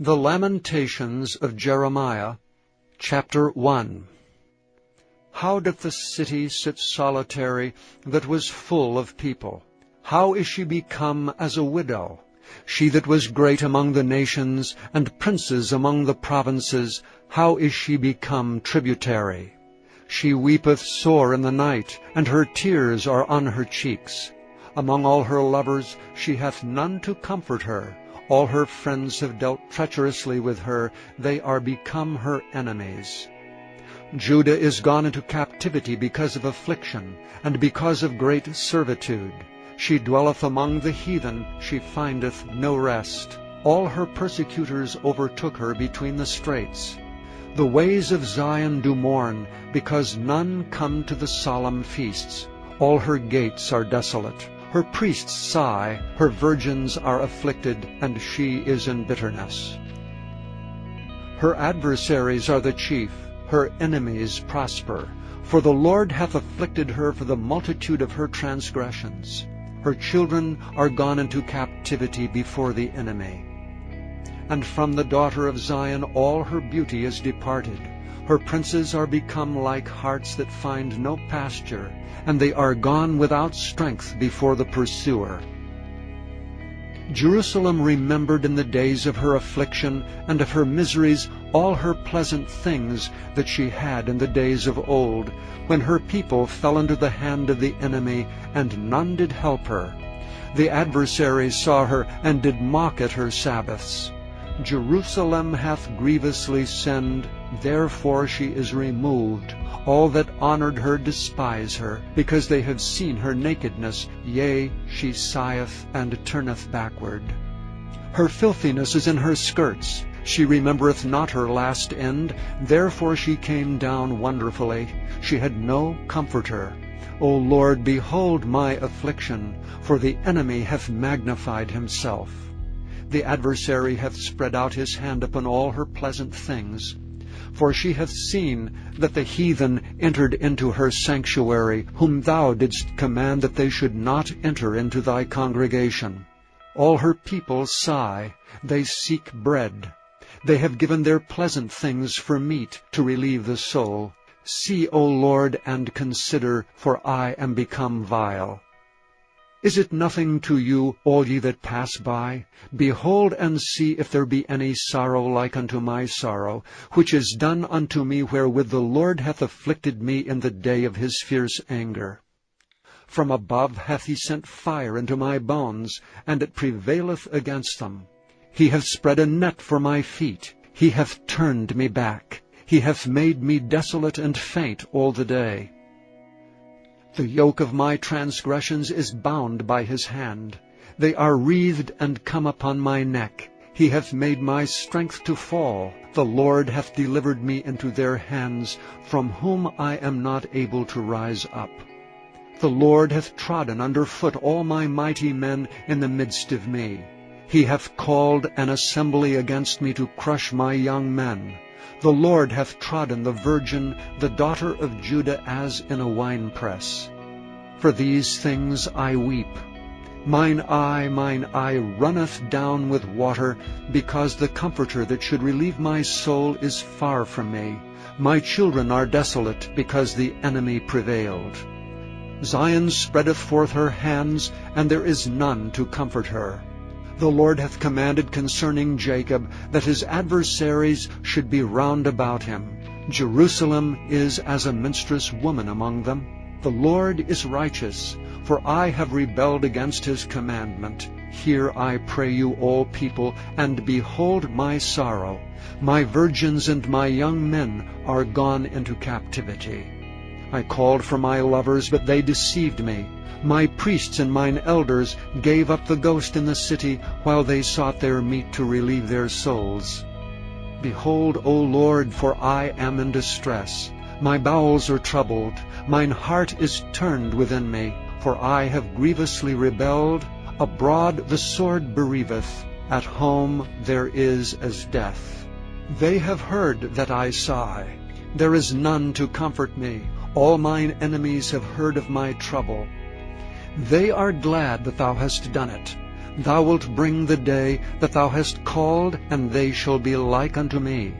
The Lamentations of Jeremiah, chapter 1. How doth the city sit solitary that was full of people? How is she become as a widow? She that was great among the nations, and princes among the provinces, how is she become tributary? She weepeth sore in the night, and her tears are on her cheeks. Among all her lovers she hath none to comfort her. All her friends have dealt treacherously with her. They are become her enemies. Judah is gone into captivity because of affliction, and because of great servitude. She dwelleth among the heathen, she findeth no rest. All her persecutors overtook her between the straits. The ways of Zion do mourn, because none come to the solemn feasts. All her gates are desolate. Her priests sigh, her virgins are afflicted, and she is in bitterness. Her adversaries are the chief, her enemies prosper. For the Lord hath afflicted her for the multitude of her transgressions. Her children are gone into captivity before the enemy. And from the daughter of Zion all her beauty is departed. Her princes are become like harts that find no pasture, and they are gone without strength before the pursuer. Jerusalem remembered in the days of her affliction and of her miseries all her pleasant things that she had in the days of old, when her people fell into the hand of the enemy, and none did help her. The adversaries saw her, and did mock at her Sabbaths. Jerusalem hath grievously sinned, therefore she is removed. All that honored her despise her, because they have seen her nakedness. Yea, she sigheth and turneth backward. Her filthiness is in her skirts. She remembereth not her last end, therefore she came down wonderfully. She had no comforter. O Lord, behold my affliction, for the enemy hath magnified himself. The adversary hath spread out his hand upon all her pleasant things. For she hath seen that the heathen entered into her sanctuary, whom thou didst command that they should not enter into thy congregation. All her people sigh, they seek bread. They have given their pleasant things for meat, to relieve the soul. See, O Lord, and consider, for I am become vile. Is it nothing to you, all ye that pass by? Behold and see if there be any sorrow like unto my sorrow, which is done unto me wherewith the Lord hath afflicted me in the day of his fierce anger. From above hath he sent fire into my bones, and it prevaileth against them. He hath spread a net for my feet. He hath turned me back. He hath made me desolate and faint all the day. The yoke of my transgressions is bound by his hand. They are wreathed and come upon my neck. He hath made my strength to fall. The Lord hath delivered me into their hands, from whom I am not able to rise up. The Lord hath trodden under foot all my mighty men in the midst of me. He hath called an assembly against me to crush my young men. The Lord hath trodden the virgin, the daughter of Judah, as in a winepress. For these things I weep. Mine eye runneth down with water, because the Comforter that should relieve my soul is far from me. My children are desolate, because the enemy prevailed. Zion spreadeth forth her hands, and there is none to comfort her. The Lord hath commanded concerning Jacob, that his adversaries should be round about him. Jerusalem is as a minstrous woman among them. The Lord is righteous, for I have rebelled against his commandment. Hear, I pray you, all people, and behold my sorrow. My virgins and my young men are gone into captivity. I called for my lovers, but they deceived me. My priests and mine elders gave up the ghost in the city, while they sought their meat to relieve their souls. Behold, O Lord, for I am in distress. My bowels are troubled. Mine heart is turned within me, for I have grievously rebelled. Abroad the sword bereaveth. At home there is as death. They have heard that I sigh. There is none to comfort me. All mine enemies have heard of my trouble. They are glad that thou hast done it. Thou wilt bring the day that thou hast called, and they shall be like unto me.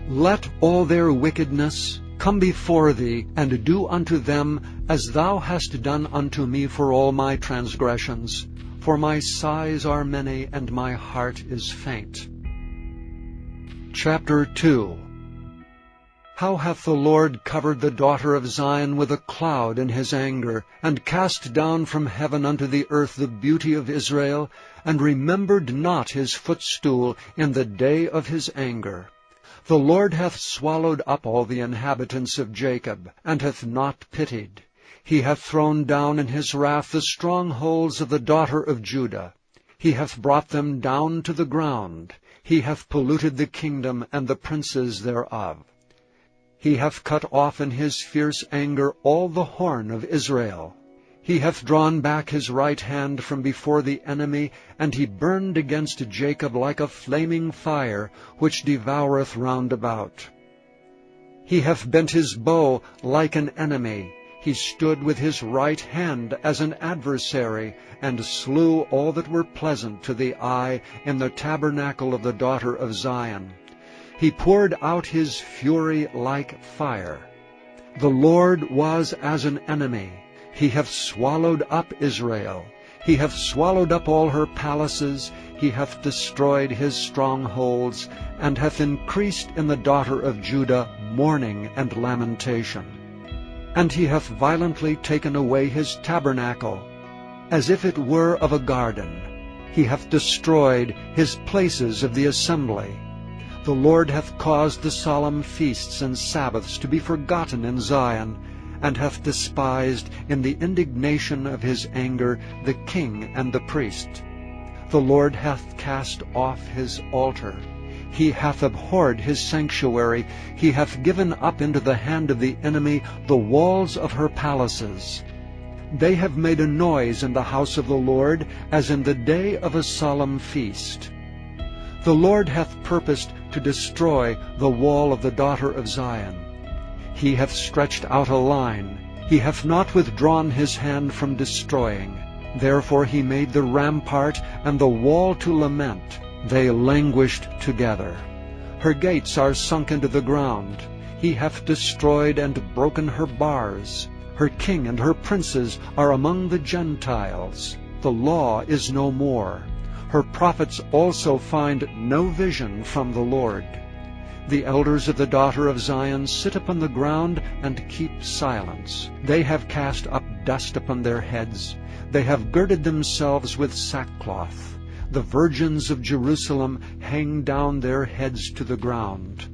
Let all their wickedness come before thee, and do unto them as thou hast done unto me for all my transgressions. For my sighs are many, and my heart is faint. Chapter 2. How hath the Lord covered the daughter of Zion with a cloud in his anger, and cast down from heaven unto the earth the beauty of Israel, and remembered not his footstool in the day of his anger. The Lord hath swallowed up all the inhabitants of Jacob, and hath not pitied. He hath thrown down in his wrath the strongholds of the daughter of Judah. He hath brought them down to the ground. He hath polluted the kingdom and the princes thereof. He hath cut off in his fierce anger all the horn of Israel. He hath drawn back his right hand from before the enemy, and he burned against Jacob like a flaming fire, which devoureth round about. He hath bent his bow like an enemy. He stood with his right hand as an adversary, and slew all that were pleasant to the eye in the tabernacle of the daughter of Zion. He poured out his fury like fire. The Lord was as an enemy. He hath swallowed up Israel. He hath swallowed up all her palaces. He hath destroyed his strongholds, and hath increased in the daughter of Judah mourning and lamentation. And he hath violently taken away his tabernacle, as if it were of a garden. He hath destroyed his places of the assembly. The Lord hath caused the solemn feasts and Sabbaths to be forgotten in Zion, and hath despised in the indignation of his anger the king and the priest. The Lord hath cast off his altar. He hath abhorred his sanctuary. He hath given up into the hand of the enemy the walls of her palaces. They have made a noise in the house of the Lord, as in the day of a solemn feast. The Lord hath purposed to destroy the wall of the daughter of Zion. He hath stretched out a line. He hath not withdrawn his hand from destroying. Therefore he made the rampart and the wall to lament. They languished together. Her gates are sunk into the ground. He hath destroyed and broken her bars. Her king and her princes are among the Gentiles. The law is no more. Her prophets also find no vision from the Lord. The elders of the daughter of Zion sit upon the ground and keep silence. They have cast up dust upon their heads. They have girded themselves with sackcloth. The virgins of Jerusalem hang down their heads to the ground.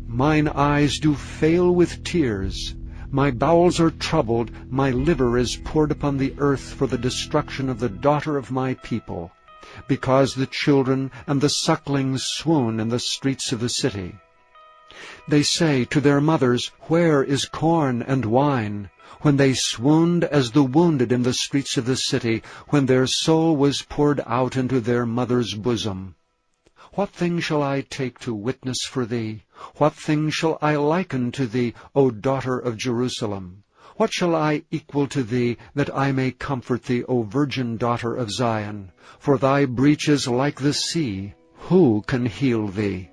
Mine eyes do fail with tears. My bowels are troubled. My liver is poured upon the earth for the destruction of the daughter of my people, because the children and the sucklings swoon in the streets of the city. They say to their mothers, Where is corn and wine? When they swooned as the wounded in the streets of the city, when their soul was poured out into their mother's bosom. What thing shall I take to witness for thee? What thing shall I liken to thee, O daughter of Jerusalem? What shall I equal to thee, that I may comfort thee, O virgin daughter of Zion? For thy breach is like the sea. Who can heal thee?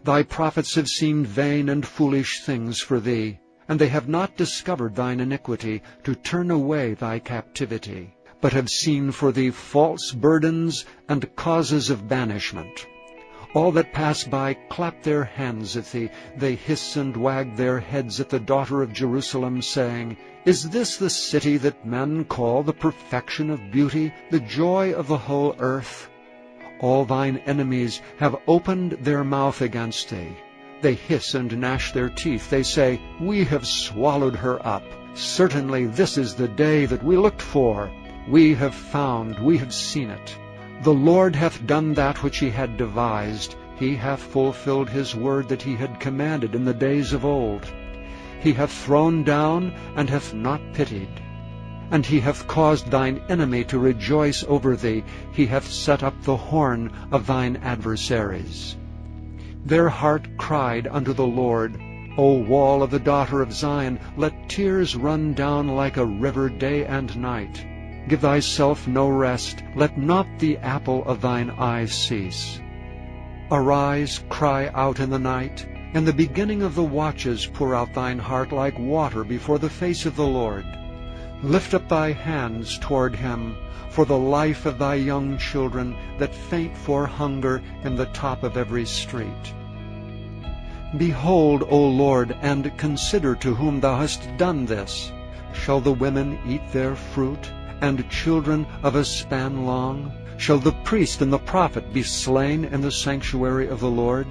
Thy prophets have seen vain and foolish things for thee, and they have not discovered thine iniquity, to turn away thy captivity, but have seen for thee false burdens and causes of banishment. All that pass by clap their hands at thee. They hiss and wag their heads at the daughter of Jerusalem, saying, Is this the city that men call the perfection of beauty, the joy of the whole earth? All thine enemies have opened their mouth against thee. They hiss and gnash their teeth. They say, We have swallowed her up. Certainly this is the day that we looked for. We have found, we have seen it. The Lord hath done that which he had devised. He hath fulfilled his word that he had commanded in the days of old. He hath thrown down and hath not pitied. And he hath caused thine enemy to rejoice over thee. He hath set up the horn of thine adversaries. Their heart cried unto the Lord, O wall of the daughter of Zion, let tears run down like a river day and night. Give thyself no rest, let not the apple of thine eye cease. Arise, cry out in the night. In the beginning of the watches pour out thine heart like water before the face of the Lord. Lift up thy hands toward him, for the life of thy young children that faint for hunger in the top of every street. Behold, O Lord, and consider to whom thou hast done this. Shall the women eat their fruit, and children of a span long? Shall the priest and the prophet be slain in the sanctuary of the Lord?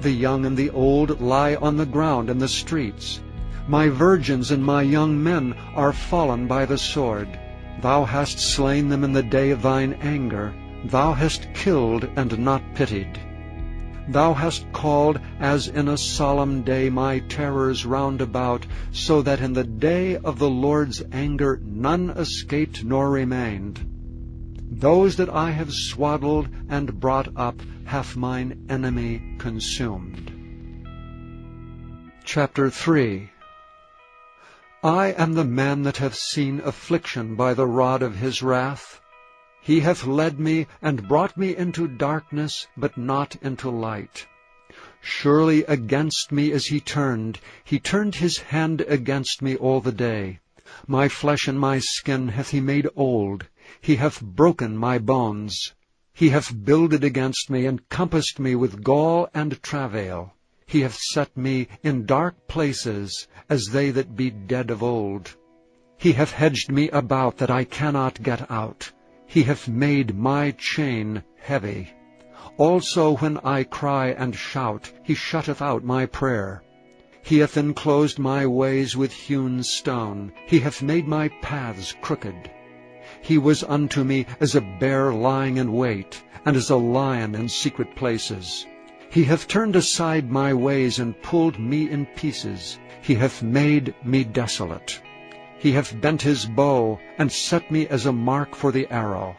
The young and the old lie on the ground in the streets. My virgins and my young men are fallen by the sword. Thou hast slain them in the day of thine anger. Thou hast killed and not pitied. Thou hast called as in a solemn day my terrors round about, so that in the day of the Lord's anger none escaped nor remained. Those that I have swaddled and brought up hath mine enemy consumed. Chapter 3. I am the man that hath seen affliction by the rod of his wrath. He hath led me and brought me into darkness, but not into light. Surely against me is he turned his hand against me all the day. My flesh and my skin hath he made old. He hath broken my bones. He hath builded against me, and compassed me with gall and travail. He hath set me in dark places, as they that be dead of old. He hath hedged me about, that I cannot get out. He hath made my chain heavy. Also when I cry and shout, he shutteth out my prayer. He hath enclosed my ways with hewn stone. He hath made my paths crooked. He was unto me as a bear lying in wait, and as a lion in secret places. He hath turned aside my ways, and pulled me in pieces. He hath made me desolate. He hath bent his bow, and set me as a mark for the arrow.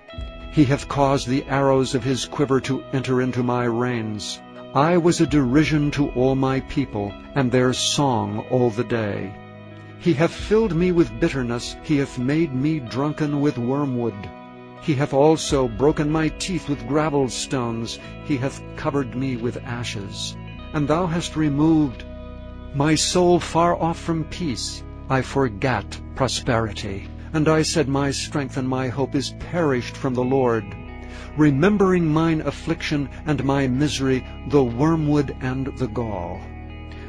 He hath caused the arrows of his quiver to enter into my reins. I was a derision to all my people, and their song all the day. He hath filled me with bitterness. He hath made me drunken with wormwood. He hath also broken my teeth with gravel stones. He hath covered me with ashes. And thou hast removed my soul far off from peace. I forgat prosperity. And I said, my strength and my hope is perished from the Lord. Remembering mine affliction and my misery, the wormwood and the gall.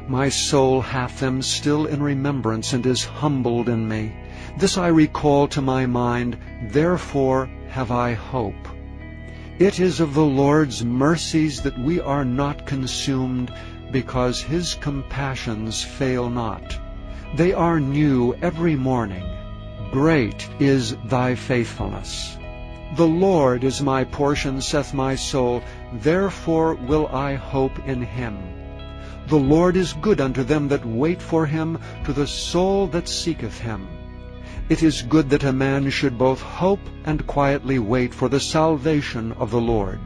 My soul hath them still in remembrance, and is humbled in me. This I recall to my mind, therefore have I hope. It is of the Lord's mercies that we are not consumed, because his compassions fail not. They are new every morning. Great is thy faithfulness. The Lord is my portion, saith my soul, therefore will I hope in him. The Lord is good unto them that wait for him, to the soul that seeketh him. It is good that a man should both hope and quietly wait for the salvation of the Lord.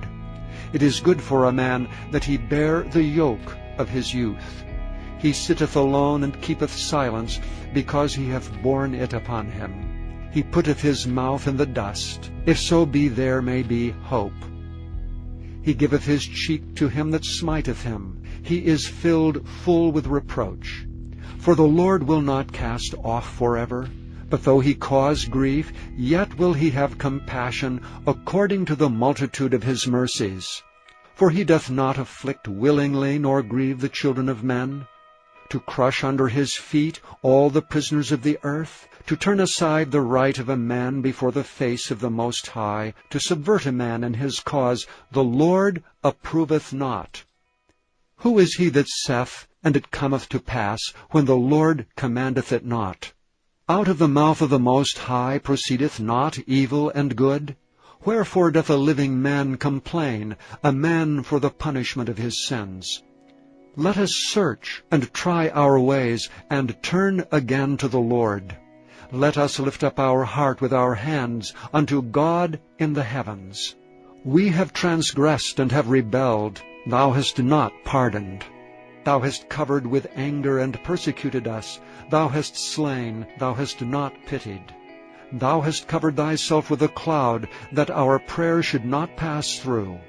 It is good for a man that he bear the yoke of his youth. He sitteth alone and keepeth silence, because he hath borne it upon him. He putteth his mouth in the dust, if so be there may be hope. He giveth his cheek to him that smiteth him. He is filled full with reproach. For the Lord will not cast off forever, but though he cause grief, yet will he have compassion according to the multitude of his mercies. For he doth not afflict willingly, nor grieve the children of men, to crush under his feet all the prisoners of the earth, to turn aside the right of a man before the face of the Most High, to subvert a man in his cause, the Lord approveth not. Who is he that saith, and it cometh to pass, when the Lord commandeth it not? Out of the mouth of the Most High proceedeth not evil and good? Wherefore doth a living man complain, a man for the punishment of his sins? Let us search and try our ways, and turn again to the Lord. Let us lift up our heart with our hands unto God in the heavens. We have transgressed and have rebelled. Thou hast not pardoned. Thou hast covered with anger and persecuted us. Thou hast slain, thou hast not pitied. Thou hast covered thyself with a cloud, that our prayer should not pass through.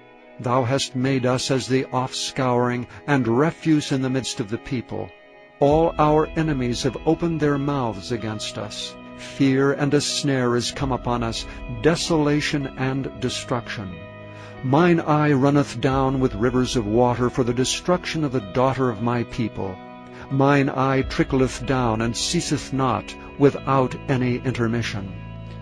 Thou hast made us as the offscouring and refuse in the midst of the people. All our enemies have opened their mouths against us. Fear and a snare is come upon us, desolation and destruction. Mine eye runneth down with rivers of water for the destruction of the daughter of my people. Mine eye trickleth down and ceaseth not without any intermission.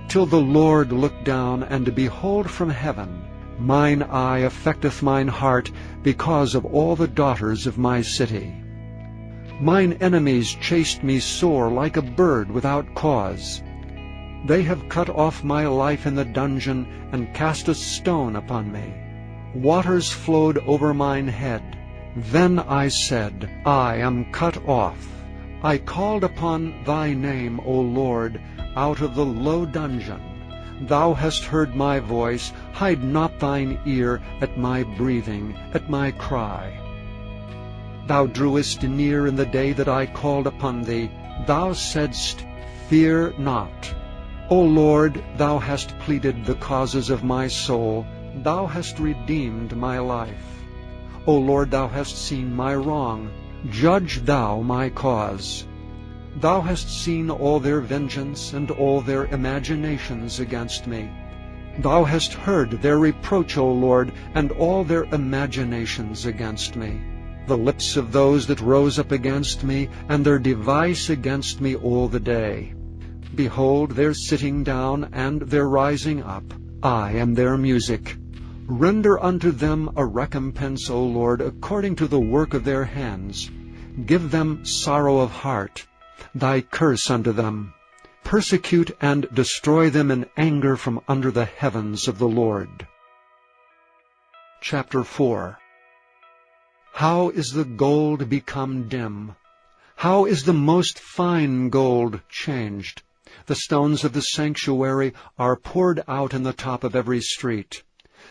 Till the Lord look down and behold from heaven. Mine eye affecteth mine heart because of all the daughters of my city. Mine enemies chased me sore like a bird without cause. They have cut off my life in the dungeon, and cast a stone upon me. Waters flowed over mine head. Then I said, I am cut off. I called upon thy name, O Lord, out of the low dungeon. Thou hast heard my voice. Hide not thine ear at my breathing, at my cry. Thou drewest near in the day that I called upon thee. Thou saidst, Fear not. O Lord, thou hast pleaded the causes of my soul. Thou hast redeemed my life. O Lord, thou hast seen my wrong. Judge thou my cause. Thou hast seen all their vengeance and all their imaginations against me. Thou hast heard their reproach, O Lord, and all their imaginations against me. The lips of those that rose up against me, and their device against me all the day. Behold, their sitting down and their rising up. I am their music. Render unto them a recompense, O Lord, according to the work of their hands. Give them sorrow of heart, thy curse unto them. Persecute and destroy them in anger from under the heavens of the Lord. Chapter 4. How is the gold become dim? How is the most fine gold changed? The stones of the sanctuary are poured out in the top of every street.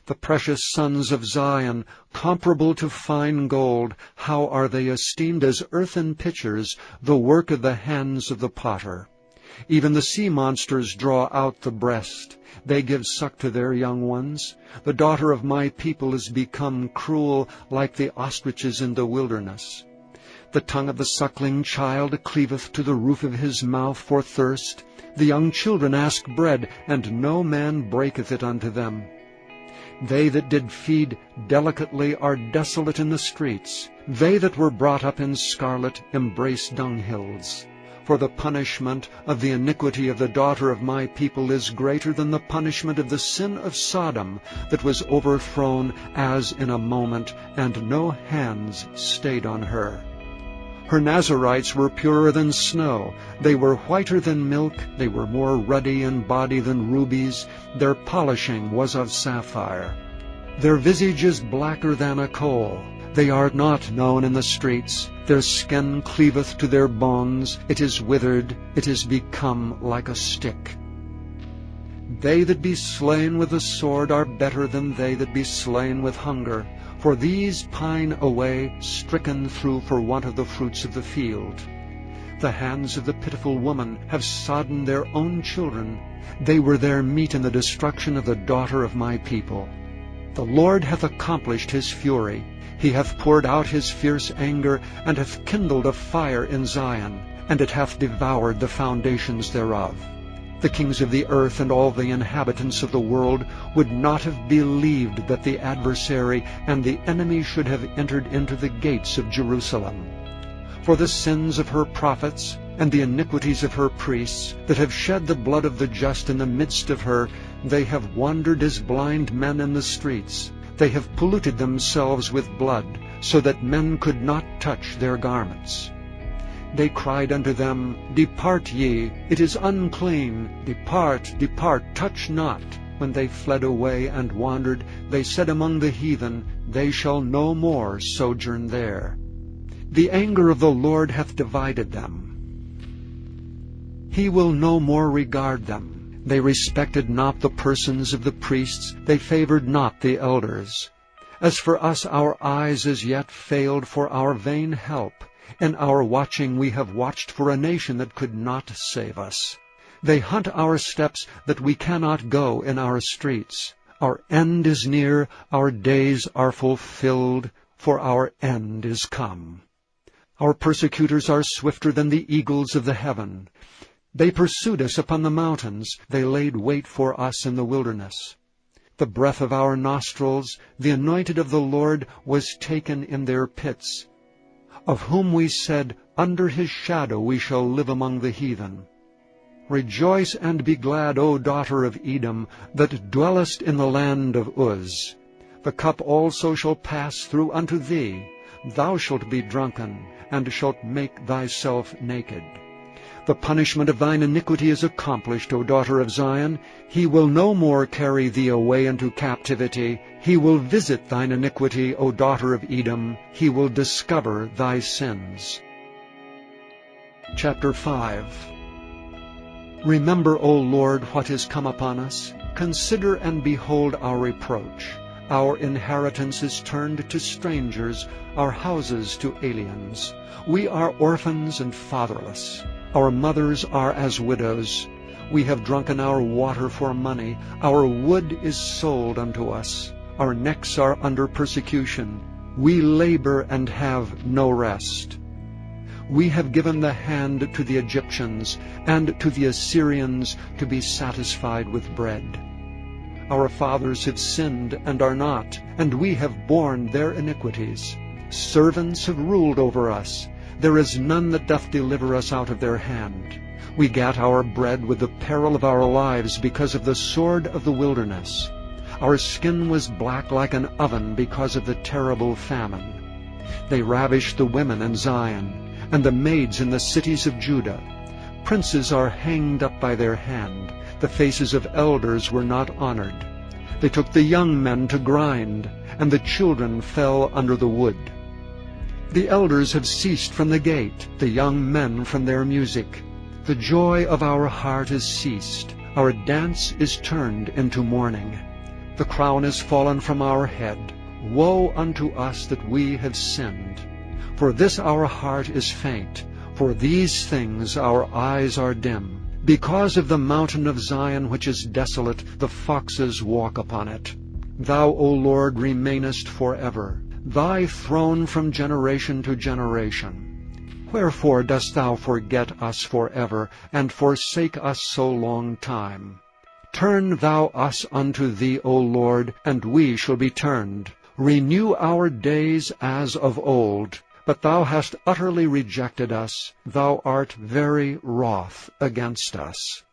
The precious sons of Zion, comparable to fine gold, how are they esteemed as earthen pitchers, the work of the hands of the potter. Even the sea monsters draw out the breast. They give suck to their young ones. The daughter of my people is become cruel, like the ostriches in the wilderness. The tongue of the suckling child cleaveth to the roof of his mouth for thirst. The young children ask bread, and no man breaketh it unto them. They that did feed delicately are desolate in the streets. They that were brought up in scarlet embrace dunghills. For the punishment of the iniquity of the daughter of my people is greater than the punishment of the sin of Sodom, that was overthrown as in a moment, and no hands stayed on her. Her Nazarites were purer than snow. They were whiter than milk. They were more ruddy in body than rubies. Their polishing was of sapphire. Their visage is blacker than a coal. They are not known in the streets. Their skin cleaveth to their bones. It is withered. It is become like a stick. They that be slain with the sword are better than they that be slain with hunger. For these pine away, stricken through for want of the fruits of the field. The hands of the pitiful woman have sodden their own children. They were their meat in the destruction of the daughter of my people. The Lord hath accomplished his fury. He hath poured out his fierce anger, and hath kindled a fire in Zion, and it hath devoured the foundations thereof. The kings of the earth and all the inhabitants of the world would not have believed that the adversary and the enemy should have entered into the gates of Jerusalem. For the sins of her prophets and the iniquities of her priests, that have shed the blood of the just in the midst of her, they have wandered as blind men in the streets. They have polluted themselves with blood, so that men could not touch their garments. They cried unto them, Depart ye, it is unclean. Depart, depart, touch not. When they fled away and wandered, they said among the heathen, They shall no more sojourn there. The anger of the Lord hath divided them. He will no more regard them. They respected not the persons of the priests. They favored not the elders. As for us, our eyes as yet failed for our vain help. In our watching we have watched for a nation that could not save us. They hunt our steps that we cannot go in our streets. Our end is near, our days are fulfilled, for our end is come. Our persecutors are swifter than the eagles of the heaven. They pursued us upon the mountains. They laid wait for us in the wilderness. The breath of our nostrils, the anointed of the Lord, was taken in their pits, of whom we said, under his shadow we shall live among the heathen. Rejoice and be glad, O daughter of Edom, that dwellest in the land of Uz. The cup also shall pass through unto thee. Thou shalt be drunken, and shalt make thyself naked. The punishment of thine iniquity is accomplished, O daughter of Zion. He will no more carry thee away into captivity. He will visit thine iniquity, O daughter of Edom. He will discover thy sins. Chapter 5. Remember, O Lord, what is come upon us. Consider and behold our reproach. Our inheritance is turned to strangers, our houses to aliens. We are orphans and fatherless. Our mothers are as widows. We have drunken our water for money. Our wood is sold unto us. Our necks are under persecution. We labor and have no rest. We have given the hand to the Egyptians, and to the Assyrians to be satisfied with bread. Our fathers have sinned and are not, and we have borne their iniquities. Servants have ruled over us. There is none that doth deliver us out of their hand. We gat our bread with the peril of our lives because of the sword of the wilderness. Our skin was black like an oven because of the terrible famine. They ravished the women in Zion, and the maids in the cities of Judah. Princes are hanged up by their hand. The faces of elders were not honored. They took the young men to grind, and the children fell under the wood. The elders have ceased from the gate, the young men from their music. The joy of our heart is ceased. Our dance is turned into mourning. The crown is fallen from our head. Woe unto us that we have sinned! For this our heart is faint. For these things our eyes are dim. Because of the mountain of Zion which is desolate, the foxes walk upon it. Thou, O Lord, remainest forever. Thy throne from generation to generation. Wherefore dost thou forget us forever, and forsake us so long time? Turn thou us unto thee, O Lord, and we shall be turned. Renew our days as of old. But thou hast utterly rejected us. Thou art very wroth against us.